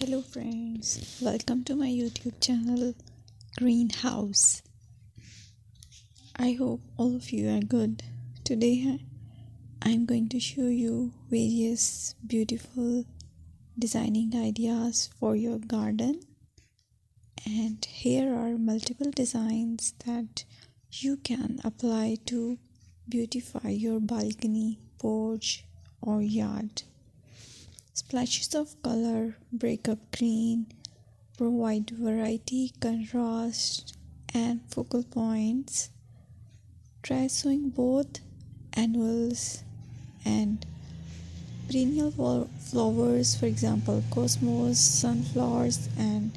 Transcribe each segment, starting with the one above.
Hello friends, welcome to my YouTube channel Greenhouse. I hope all of you are good. Today I'm going to show you various beautiful designing ideas for your garden, and here are multiple designs that you can apply to beautify your balcony, porch or yard. Splashes of color break up green, provide variety, contrast, and focal points. Try sowing both annuals and perennial flowers, for example, cosmos, sunflowers, and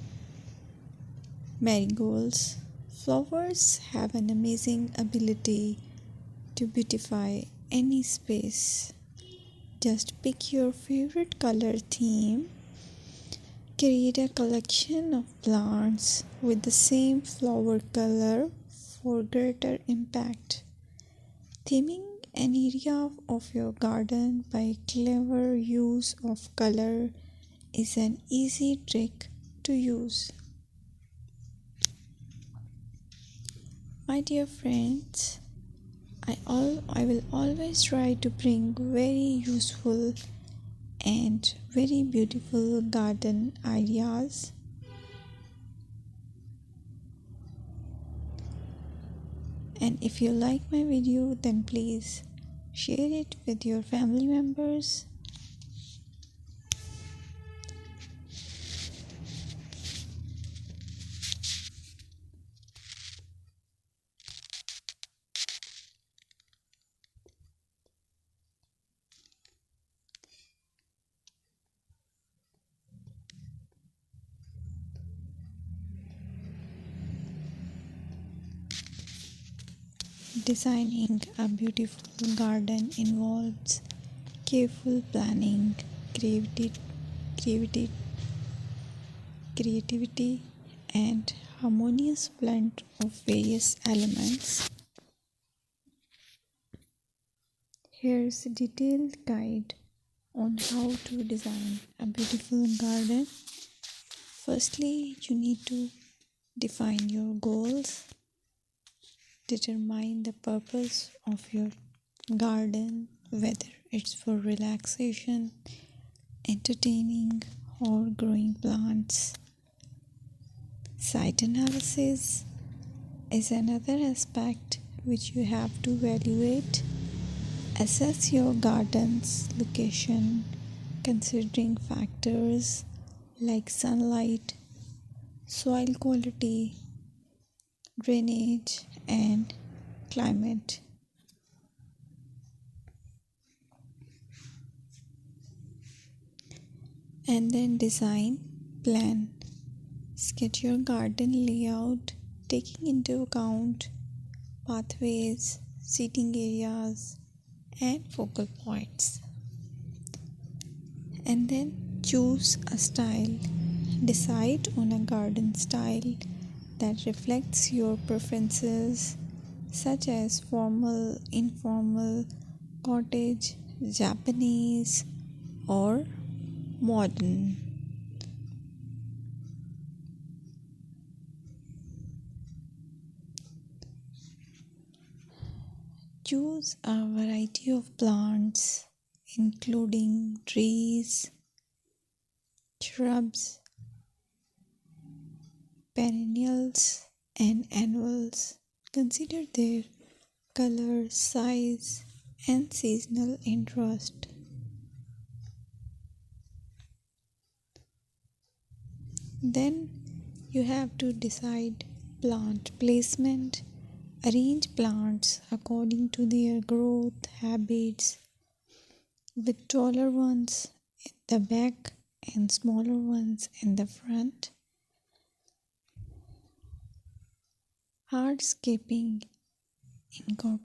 marigolds. Flowers have an amazing ability to beautify any space. Just pick your favorite color theme. Create a collection of plants with the same flower color for greater impact. Theming an area of your garden by clever use of color is an easy trick to use. My dear friends, I will always try to bring very useful and very beautiful garden ideas. And if you like my video, then please share it with your family members. Designing a beautiful garden involves careful planning, creativity, and harmonious blend of various elements. Here's a detailed guide on how to design a beautiful garden. Firstly, you need to define your goals. Determine the purpose of your garden, whether it's for relaxation, entertaining, or growing plants. Site analysis is another aspect which you have to evaluate. Assess your garden's location, considering factors like sunlight, soil quality, drainage, and climate. And then design plan. Sketch your garden layout, taking into account pathways, seating areas, and focal points. And then choose a style. Decide on a garden style that reflects your preferences, such as formal, informal, cottage, Japanese, or modern. Choose a variety of plants, including trees, shrubs, perennials, and annuals. Consider their color, size, and seasonal interest. Then you have to decide plant placement. Arrange plants according to their growth habits, with taller ones in the back and smaller ones in the front. Hardscaping incorporates